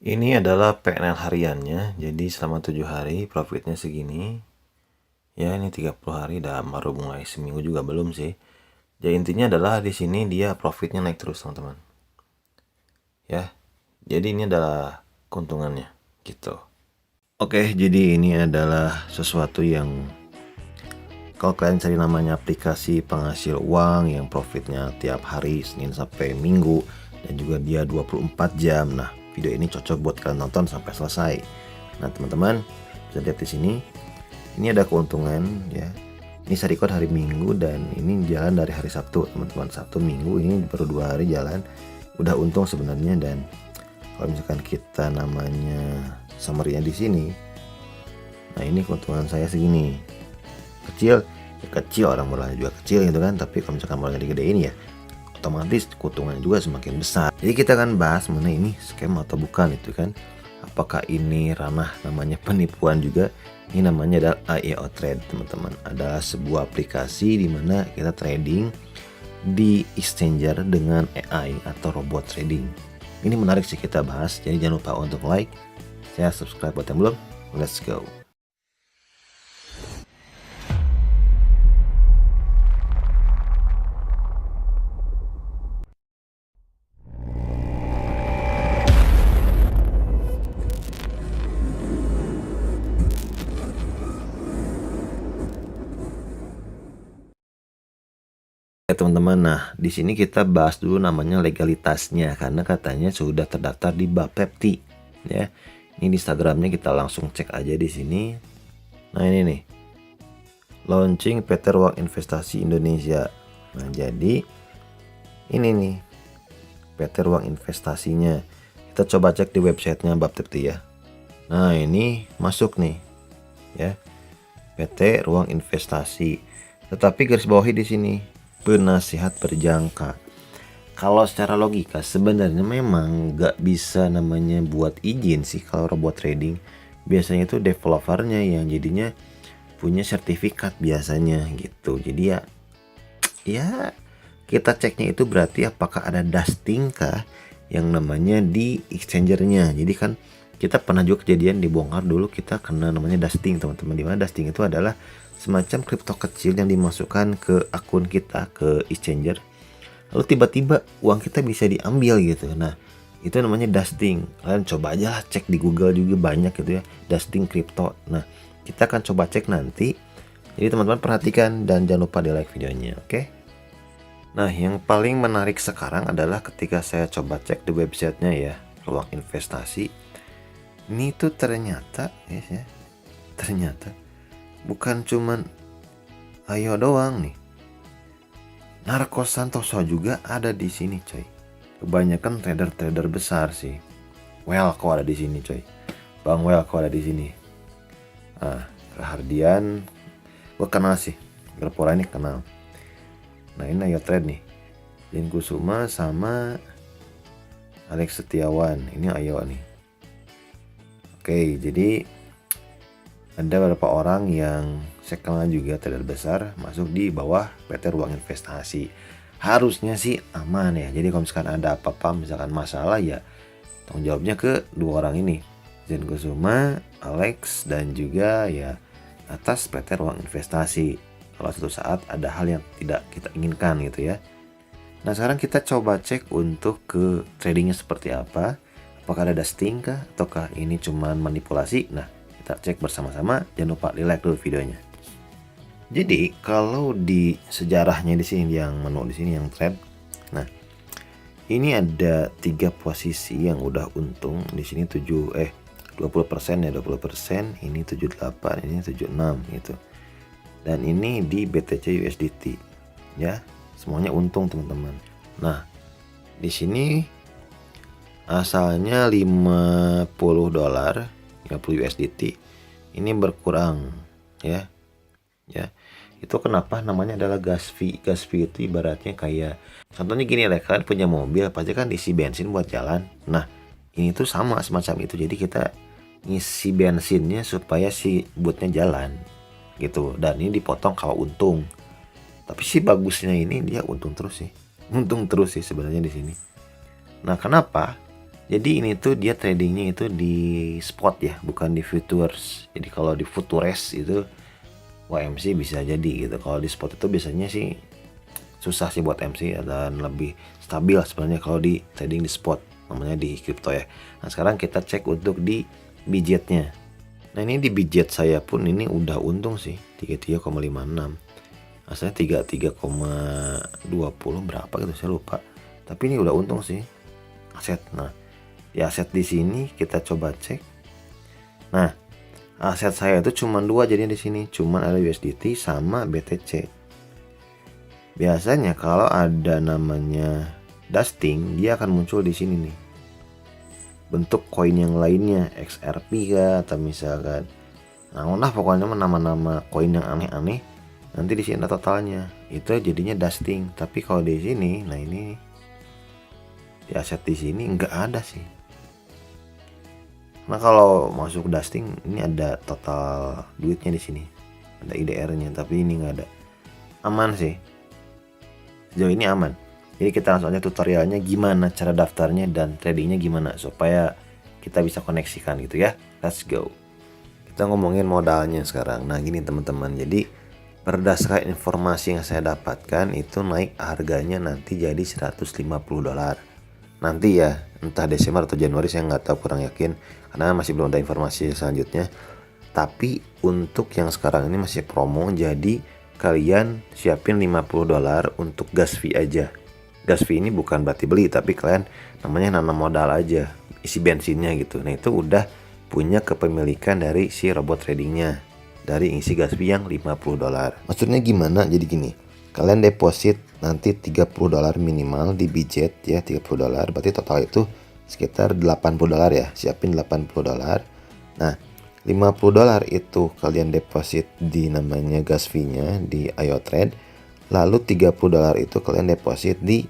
Ini adalah PNL hariannya, jadi selama 7 hari profitnya segini. Ya, ini 30 hari udah baru mulai seminggu juga belum sih. Jadi intinya adalah di sini dia profitnya naik terus, teman-teman. Ya. Jadi ini adalah keuntungannya gitu. Oke, jadi ini adalah sesuatu yang kalau kalian cari namanya aplikasi penghasil uang yang profitnya tiap hari Senin sampai Minggu dan juga dia 24 jam. Nah, video ini cocok buat kalian nonton sampai selesai. Nah, teman-teman bisa lihat di sini. Ini ada keuntungan ya. Ini saya record hari Minggu dan ini jalan dari hari Sabtu, teman-teman. Sabtu Minggu ini baru 2 hari jalan. Udah untung sebenarnya. Dan kalau misalkan kita namanya summary-nya di sini. Nah, ini keuntungan saya segini. Kecil ya kecil, orang modalnya juga kecil gitu kan, tapi kalau misalkan modalnya digedein ya otomatis keuntungannya juga semakin besar. Jadi kita akan bahas mana ini scam atau bukan itu kan, apakah ini ranah namanya penipuan juga. Ini namanya adalah IEO Trade, teman-teman. Adalah sebuah aplikasi di mana kita trading di exchanger dengan AI atau robot trading. Ini menarik sih kita bahas, jadi jangan lupa untuk like, share, subscribe buat yang belum. Let's go. Ya teman-teman, nah di sini kita bahas dulu namanya legalitasnya karena katanya sudah terdaftar di Bapepti ya. Ini di Instagramnya kita langsung cek aja di sini. Nah ini nih, launching PT Ruang Investasi Indonesia. Nah jadi ini nih PT Ruang Investasinya. Kita coba cek di websitenya Bapepti ya. Nah ini masuk nih ya, PT Ruang Investasi. Tetapi garis bawahi di sini penasihat berjangka. Kalau secara logika sebenarnya memang nggak bisa namanya buat izin sih kalau robot trading. Biasanya itu developernya yang jadinya punya sertifikat biasanya gitu. Jadi ya kita ceknya itu berarti apakah ada dusting kah yang namanya di exchangernya. Jadi kan kita pernah juga kejadian dibongkar dulu, kita kena namanya dusting, teman-teman. Dimana dusting itu adalah semacam kripto kecil yang dimasukkan ke akun kita ke exchanger, lalu tiba-tiba uang kita bisa diambil gitu. Nah itu namanya dusting. Kalian coba aja lah cek di Google juga banyak gitu ya, dusting kripto. Nah kita akan coba cek nanti. Jadi teman-teman perhatikan dan jangan lupa di like videonya, oke? Nah yang paling menarik sekarang adalah ketika saya coba cek di websitenya ya, Ruang Investasi. Ini tuh ternyata ya, ternyata bukan cuman ayo doang nih. Narko Santoso juga ada di sini, coy. Kebanyakan trader-trader besar sih. Welko ada di sini, coy. Bang Welko ada di sini. Ah, Rahardian, gue kenal sih. Gerpora ini kenal. Nah ini Ayo Trade nih. Din Kusuma sama Alex Setiawan. Ini Ayo nih. Oke, jadi ada beberapa orang yang saya kenal juga trader besar masuk di bawah PT Ruang Investasi. Harusnya sih aman ya. Jadi kalau misalkan ada apa-apa, misalkan masalah ya tanggung jawabnya ke dua orang ini, Zen Kusuma, Alex, dan juga ya atas PT Ruang Investasi. Kalau suatu saat ada hal yang tidak kita inginkan gitu ya. Nah sekarang kita coba cek untuk ke tradingnya seperti apa. Apakah ada dusting kah? Ataukah ini cuman manipulasi? Nah kita cek bersama-sama. Jangan lupa di like dulu videonya. Jadi kalau di sejarahnya di sini yang menu di sini yang trade. Nah ini ada 3 posisi yang udah untung di sini 20% ya, 20%, ini 78, ini 76 gitu. Dan ini di BTC USDT ya, semuanya untung teman-teman. Nah di sini asalnya 50 dolar, 50 USDT, ini berkurang ya. Itu kenapa namanya adalah gas fee. Gas fee itu ibaratnya kayak contohnya gini lah, kalian punya mobil pasti kan isi bensin buat jalan. Nah ini tuh sama semacam itu, jadi kita ngisi bensinnya supaya si bootnya jalan gitu, dan ini dipotong kalau untung. Tapi sih bagusnya ini dia untung terus sih, untung terus sih sebenarnya di sini. Nah kenapa? Jadi ini tuh dia tradingnya itu di spot ya, bukan di futures. Jadi kalau di futures itu YMC bisa jadi gitu. Kalau di spot itu biasanya sih susah sih buat MC dan lebih stabil sebenarnya kalau di trading di spot, namanya di crypto ya. Nah sekarang kita cek untuk di budgetnya. Nah ini di budget saya pun ini udah untung sih 33,56. Asalnya 33,20 berapa gitu saya lupa. Tapi ini udah untung sih aset. Nah di aset di sini kita coba cek. Nah aset saya itu cuma dua jadinya di sini, cuman ada USDT sama BTC. Biasanya kalau ada namanya dusting, dia akan muncul di sini nih. Bentuk koin yang lainnya, XRP kah atau misalkan nah pokoknya nama-nama koin yang aneh-aneh. Nanti di sini ada totalnya. Itu jadinya dusting. Tapi kalau di sini, nah ini di aset di sini nggak ada sih. Nah kalau masuk dusting ini ada total duitnya di sini. Ada IDR-nya, tapi ini nggak ada. Aman sih. Sejauh ini aman. Jadi kita langsung aja tutorialnya gimana cara daftarnya dan tradingnya gimana supaya kita bisa koneksikan gitu ya. Let's go. Kita ngomongin modalnya sekarang. Nah gini teman-teman, jadi berdasarkan informasi yang saya dapatkan itu naik harganya nanti jadi $150. Nanti ya, entah Desember atau Januari, saya nggak tahu, kurang yakin karena masih belum ada informasi selanjutnya. Tapi untuk yang sekarang ini masih promo, jadi kalian siapin $50 untuk gas fee aja. Gas fee ini bukan berarti beli, tapi kalian namanya nanam modal aja, isi bensinnya gitu. Nah itu udah punya kepemilikan dari si robot tradingnya, dari isi gas fee yang $50. Maksudnya gimana? Jadi gini, kalian deposit nanti $30 minimal di budget ya, $30, berarti total itu sekitar $80 ya, siapin $80. Nah $50 itu kalian deposit di namanya gas fee-nya di IoTrade. Lalu $30 itu kalian deposit di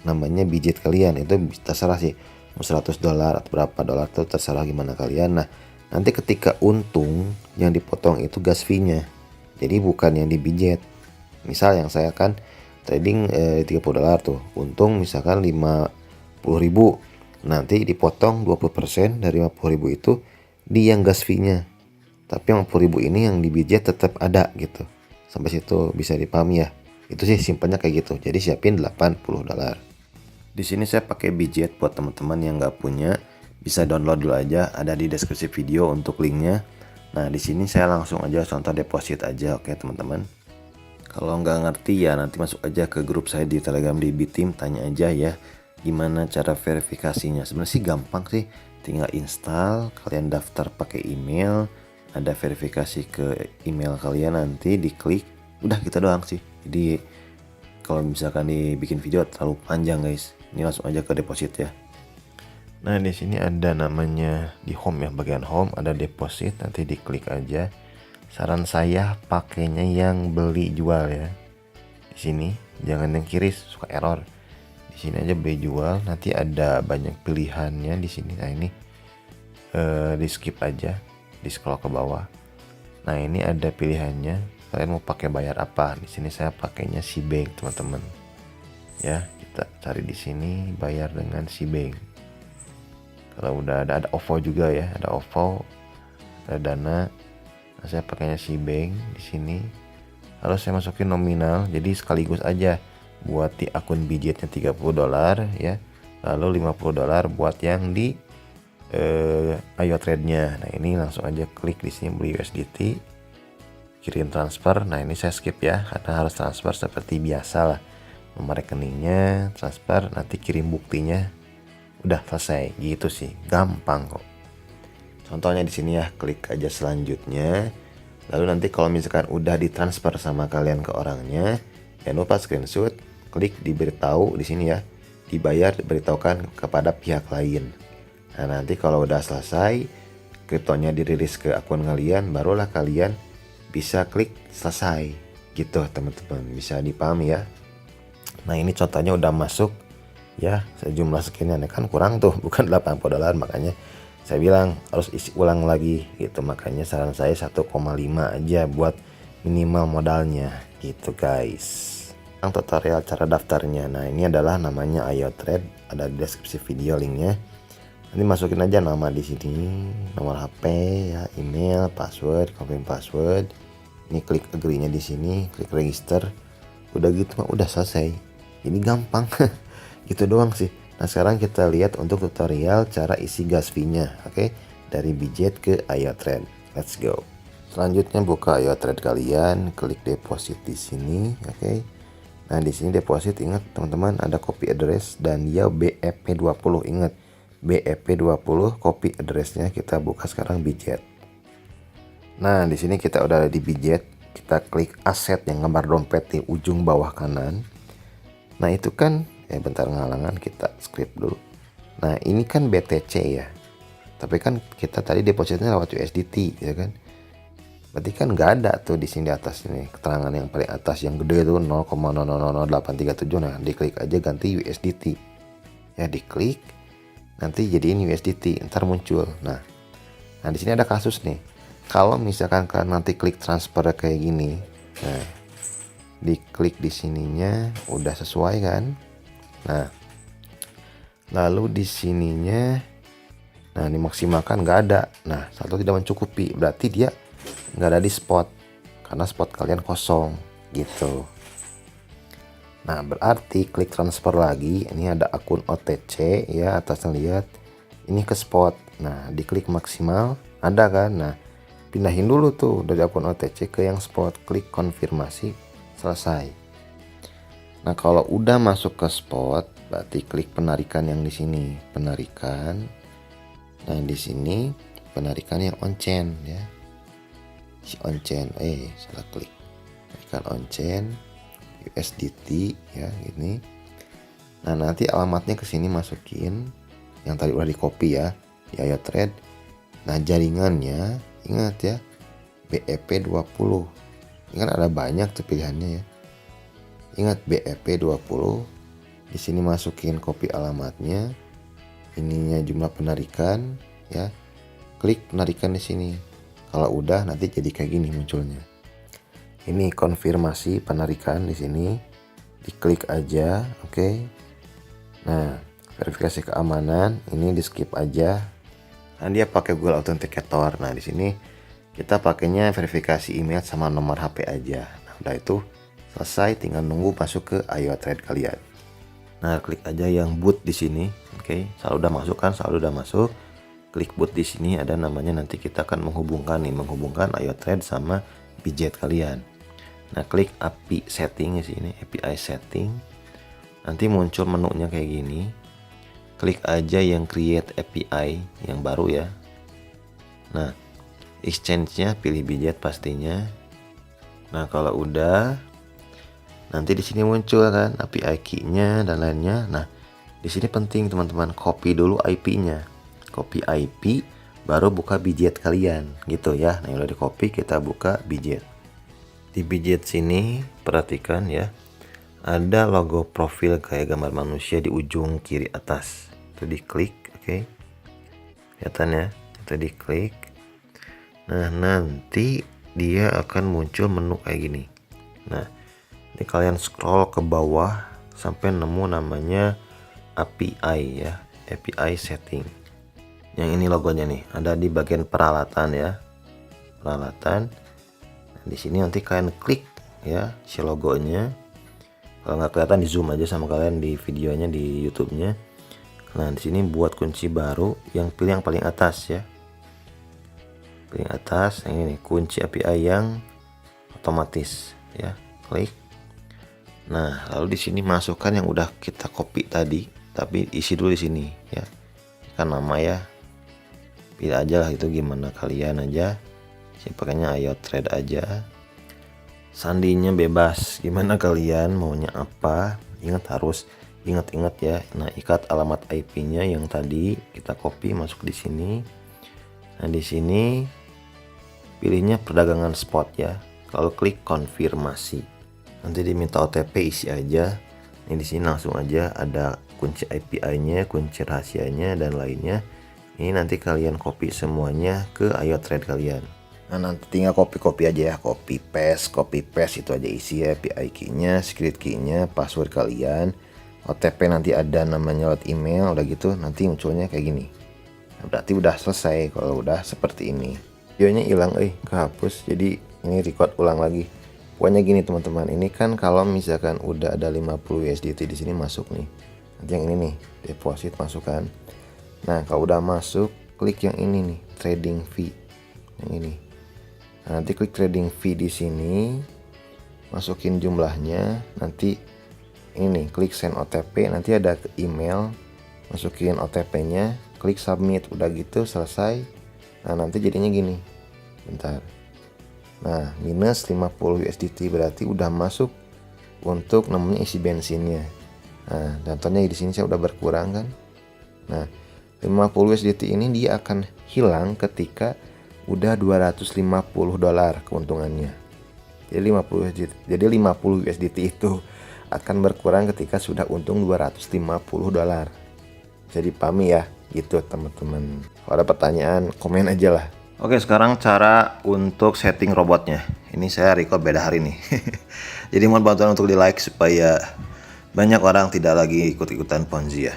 namanya budget kalian. Itu terserah sih, mau $100 atau berapa dolar tuh terserah gimana kalian. Nah nanti ketika untung yang dipotong itu gas fee-nya, jadi bukan yang di budget. Misal yang saya kan trading $30 tuh, untung misalkan 50.000, nanti dipotong 20% dari 50.000 itu di yang gas fee-nya. Tapi yang 50.000 ini yang di budget tetap ada gitu. Sampai situ bisa dipahami ya. Itu sih simpelnya kayak gitu. Jadi siapin $80. Di sini saya pakai budget buat teman-teman yang nggak punya, bisa download dulu aja, ada di deskripsi video untuk linknya. Nah di sini saya langsung aja contoh deposit aja, oke teman-teman. Kalau nggak ngerti ya nanti masuk aja ke grup saya di Telegram di Bitim, tanya aja ya gimana cara verifikasinya. Sebenarnya sih gampang sih, tinggal install, kalian daftar pakai email, ada verifikasi ke email kalian, nanti diklik, udah gitu doang sih. Jadi kalau misalkan dibikin video terlalu panjang guys, ini langsung aja ke deposit ya. Nah di sini ada namanya di home ya, bagian home ada deposit, nanti diklik aja. Saran saya pakainya yang beli jual ya. Di sini jangan yang kiri, suka error. Di sini aja beli jual, nanti ada banyak pilihannya di sini. Nah ini di skip aja, di scroll ke bawah. Nah ini ada pilihannya, kalian mau pakai bayar apa? Di sini saya pakainya Cbank teman-teman. Ya kita cari di sini bayar dengan Cbank. Kalau udah ada OVO juga ya, ada OVO, ada Dana. Nah, saya pakainya Cbank di sini. Lalu saya masukin nominal, jadi sekaligus aja buat di akun budgetnya $30 ya, lalu $50 buat yang di IoTrade-nya. Nah ini langsung aja klik di sini beli USDT, kirim transfer. Nah ini saya skip ya karena harus transfer seperti biasa lah, nomor rekeningnya, transfer, nanti kirim buktinya, udah selesai gitu sih, gampang kok. Contohnya di sini ya, klik aja selanjutnya. Lalu nanti kalau misalkan udah ditransfer sama kalian ke orangnya, jangan lupa screenshot, klik diberitahu di sini ya, dibayar diberitahukan kepada pihak lain. Nah nanti kalau udah selesai, kriptonya dirilis ke akun kalian, barulah kalian bisa klik selesai gitu teman-teman, bisa dipahami ya. Nah ini contohnya udah masuk ya, sejumlah sekian kan kurang tuh, bukan $80, makanya saya bilang harus isi ulang lagi gitu. Makanya saran saya 1,5 aja buat minimal modalnya gitu guys. Yang tutorial cara daftarnya, nah ini adalah namanya IoTrade, ada di deskripsi video linknya. Nanti masukin aja nama di sini, nomor HP ya, email, password, confirm password. Ini klik agree-nya di sini, klik register. Udah gitu mah udah selesai. Ini gampang. Gitu doang sih. Nah, sekarang kita lihat untuk tutorial cara isi gas fee-nya, oke? Dari Bijet ke iOTrade. Let's go. Selanjutnya buka iOTrade kalian, klik deposit di sini, oke? Nah, di sini deposit, ingat teman-teman ada copy address dan dia BEP20, ingat. BEP20 copy address-nya kita buka sekarang Bijet. Nah, di sini kita udah ada di Bijet. Kita klik aset yang gambar dompet di ujung bawah kanan. Nah, itu kan bentar ngalangan, kita skip dulu. Nah, ini kan BTC ya. Tapi kan kita tadi depositnya lewat USDT, ya kan? Berarti kan nggak ada tuh di sini di atas ini keterangan yang paling atas yang gede tuh 0,000837. Nah, diklik aja ganti USDT. Ya, diklik. Nanti jadiin USDT, ntar muncul. Nah, di sini ada kasus nih. Kalau misalkan kalian nanti klik transfer kayak gini, nah, diklik di sininya udah sesuai kan? Nah, lalu di sininya, nah dimaksimalkan nggak ada. Nah, saldo tidak mencukupi, berarti dia nggak ada di spot karena spot kalian kosong gitu. Nah, berarti klik transfer lagi. Ini ada akun OTC ya, atasnya lihat. Ini ke spot. Nah, diklik maksimal, ada kan? Nah, pindahin dulu tuh dari akun OTC ke yang spot. Klik konfirmasi, selesai. Nah, kalau udah masuk ke spot, berarti klik penarikan yang di sini, penarikan. Nah, di sini penarikan yang on chain ya. Si on chain, salah klik. Penarikan on chain USDT ya, ini. Nah, nanti alamatnya ke sini masukin yang tadi udah di copy ya di iOTrade. Nah, jaringannya ingat ya, BEP20. Ini kan ada banyak tuh pilihannya ya. Ingat BEP20. Di sini masukin copy alamatnya. Ininya jumlah penarikan ya. Klik penarikan di sini. Kalau udah nanti jadi kayak gini munculnya. Ini konfirmasi penarikan di sini. Diklik aja, oke. Nah, verifikasi keamanan ini di skip aja. Nah, dia pakai Google Authenticator. Nah, di sini kita pakainya verifikasi email sama nomor HP aja. Nah, udah itu selesai, tinggal nunggu masuk ke iOTrade kalian. Nah, klik aja yang boot di sini, oke. Saldo udah masuk kan? Saldo udah masuk. Klik boot di sini, ada namanya, nanti kita akan menghubungkan iOTrade sama Bijet kalian. Nah, klik API setting di sini, API setting. Nanti muncul menunya kayak gini. Klik aja yang create API yang baru ya. Nah, exchange-nya pilih Bijet pastinya. Nah, kalau udah, nanti di sini muncul kan API key-nya dan lainnya. Nah, di sini penting teman-teman, copy dulu IP-nya. Copy IP baru buka Bijet kalian gitu ya. Nah, udah di copy, kita buka Bijet. Di Bijet sini perhatikan ya, ada logo profil kayak gambar manusia di ujung kiri atas. Itu diklik, oke. Kelihatan ya, itu diklik. Nah, nanti dia akan muncul menu kayak gini. Nah, ini kalian scroll ke bawah sampai nemu namanya API ya, API setting. Yang ini logonya nih, ada di bagian peralatan ya. Peralatan. Nah, di sini nanti kalian klik ya si logonya. Kalau nggak kelihatan, di zoom aja sama kalian di videonya di YouTube-nya. Nah, di sini buat kunci baru, yang pilih yang paling atas ya. Paling atas, yang ini kunci API yang otomatis ya. Klik. Nah, lalu di sini masukkan yang udah kita copy tadi, tapi isi dulu di sini ya. Kan nama ya. Pilih aja lah itu gimana kalian aja. Saya pakainya iOTrade aja. Sandinya bebas, gimana kalian maunya apa. Ingat ya. Nah, ikat alamat IP-nya yang tadi kita copy masuk di sini. Nah, di sini pilihnya perdagangan spot ya. Lalu klik konfirmasi. Nanti diminta OTP, isi aja. Ini di sini langsung aja ada kunci API-nya, kunci rahasianya dan lainnya. Ini nanti kalian copy semuanya ke iOTrade kalian. Nah, nanti tinggal copy aja ya, copy paste itu aja isi ya, API key-nya, secret key-nya, password kalian, OTP nanti ada namanya lewat email, udah gitu nanti munculnya kayak gini. berarti udah selesai. Kalau udah seperti ini, videonya hilang, kehapus. Jadi ini record ulang lagi. Pokoknya gini teman-teman, ini kan kalau misalkan udah ada 50 USDT di sini masuk nih. Nanti yang ini nih, deposit masukkan. Nah, kalau udah masuk, klik yang ini nih, trading fee. Yang ini. Nah, nanti klik trading fee di sini. Masukin jumlahnya, nanti ini nih, klik send OTP, nanti ada email. Masukin OTP-nya, klik submit, udah gitu selesai. Nah, nanti jadinya gini. Bentar. Nah, minus 50 USDT berarti udah masuk untuk namanya isi bensinnya. Nah, contohnya di sini saya udah berkurang kan. Nah, 50 USDT ini dia akan hilang ketika udah 250 dolar keuntungannya. Jadi 50 USDT itu akan berkurang ketika sudah untung 250 dolar. Jadi pahami ya, gitu teman-teman. Kalau ada pertanyaan, komen aja lah. Oke, sekarang cara untuk setting robotnya. Ini saya record beda hari nih. Jadi mohon bantuan untuk di like supaya banyak orang tidak lagi ikut-ikutan Ponzi ya.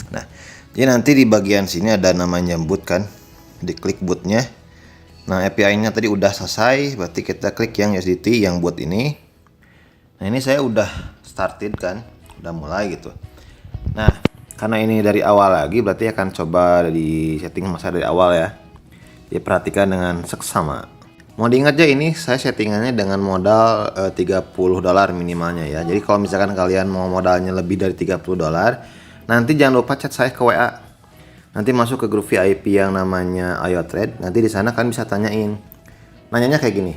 Nah, jadi nanti di bagian sini ada namanya boot kan. Diklik bootnya. Nah, API-nya tadi udah selesai. Berarti kita klik yang USDT yang boot ini. Nah, ini saya udah started kan. Udah mulai gitu. Nah, karena ini dari awal lagi, berarti akan coba di setting masa dari awal ya. Diperhatikan dengan seksama. Mau diingat ya, ini saya settingannya dengan modal 30 dolar minimalnya ya. Jadi kalau misalkan kalian mau modalnya lebih dari 30 dolar, nanti jangan lupa chat saya ke WA. Nanti masuk ke grup VIP yang namanya Ayo Trade. Nanti di sana kalian bisa tanyain. Nanyanya kayak gini.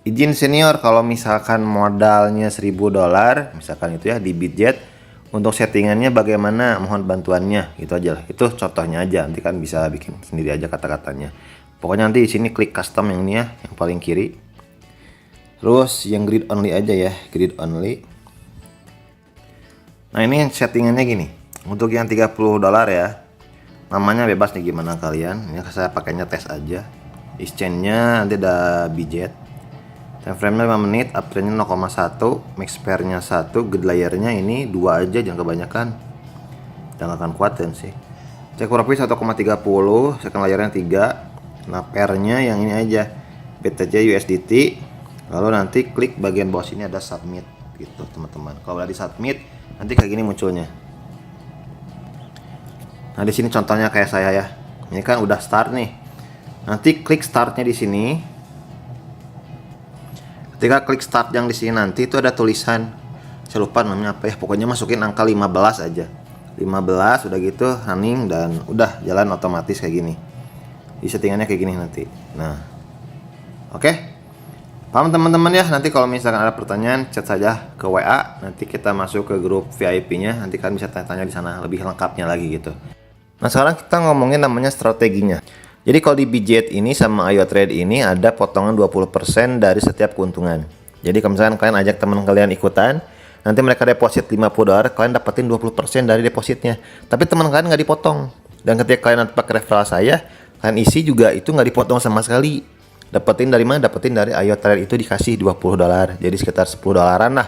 Izin senior, kalau misalkan modalnya 1000 dolar, misalkan itu ya di Bitget, untuk settingannya bagaimana, mohon bantuannya, gitu aja lah. Itu contohnya aja, nanti kan bisa bikin sendiri aja kata-katanya. Pokoknya nanti di sini klik custom yang ini ya, yang paling kiri. Terus yang grid only aja ya, grid only. Nah, ini settingannya gini. Untuk yang 30 dolar ya, namanya bebas nih gimana kalian. Ini saya pakainya tes aja. Exchange-nya nanti ada budget. Time frame-nya 5 menit, uptrend-nya 0,1, max pair-nya 1, good layer-nya ini 2 aja, jangan kebanyakan. Jangan akan kuatin sih. Cek profit 1,30, second layer-nya 3. Nah, pair-nya yang ini aja, BTC USDT. Lalu nanti klik bagian bawah sini ada submit gitu, teman-teman. Kalau udah di submit, nanti kayak gini munculnya. Nah, di sini contohnya kayak saya ya. Ini kan udah start nih. Nanti klik start-nya di sini. Ketika klik start yang di sini nanti itu ada tulisan, saya lupa namanya apa ya, pokoknya masukin angka 15 aja. 15 udah gitu running dan udah jalan otomatis kayak gini. Di settingannya kayak gini nanti. Nah, oke. Paham teman-teman ya? Nanti kalau misalkan ada pertanyaan chat saja ke WA, nanti kita masuk ke grup VIP-nya, nanti kan bisa tanya-tanya di sana lebih lengkapnya lagi gitu. Nah, sekarang kita ngomongin namanya strateginya. Jadi kalau di Bitget ini sama Ayo Trade ini ada potongan 20% dari setiap keuntungan. Jadi kalau misalkan kalian ajak teman kalian ikutan, nanti mereka deposit 50 dolar, kalian dapetin 20% dari depositnya. Tapi teman kalian nggak dipotong. Dan ketika kalian nanti pakai referral saya, kalian isi juga itu nggak dipotong sama sekali. Dapetin dari mana? Dapetin dari Ayo Trade itu dikasih 20 dolar. Jadi sekitar 10 dolaran lah.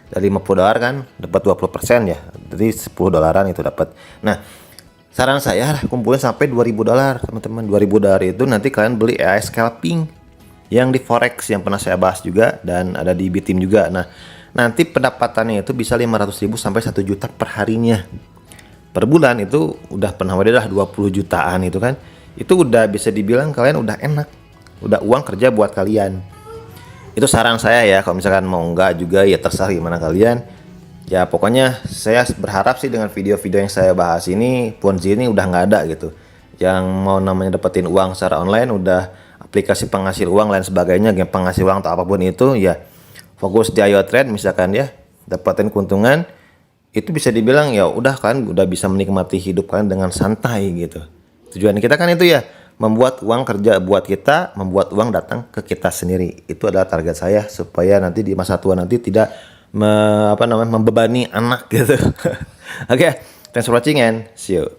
Dari 50 dolar kan dapat 20% ya. Jadi 10 dolaran itu dapat. Nah, saran saya kumpulin sampai 2000 dolar teman-teman. 2000 dolar itu nanti kalian beli AI scalping yang di forex yang pernah saya bahas juga dan ada di Bitim juga. Nah, nanti pendapatannya itu bisa 500.000 sampai 1 juta per harinya. Per bulan itu udah pernah udah 20 jutaan itu kan. Itu udah bisa dibilang kalian udah enak. Udah uang kerja buat kalian. Itu saran saya ya. Kalau misalkan mau enggak juga ya terserah gimana kalian. Ya pokoknya saya berharap sih dengan video-video yang saya bahas ini Ponzi ini udah nggak ada gitu. Yang mau namanya dapetin uang secara online udah aplikasi penghasil uang lain sebagainya, game penghasil uang atau apapun itu ya fokus di Ayo Trade misalkan ya, dapetin keuntungan itu bisa dibilang ya udah kan udah bisa menikmati hidup kalian dengan santai gitu. Tujuan kita kan itu ya membuat uang kerja buat kita, membuat uang datang ke kita sendiri. Itu adalah target saya supaya nanti di masa tua nanti tidak membebani anak gitu. Oke, thanks for watching and see you.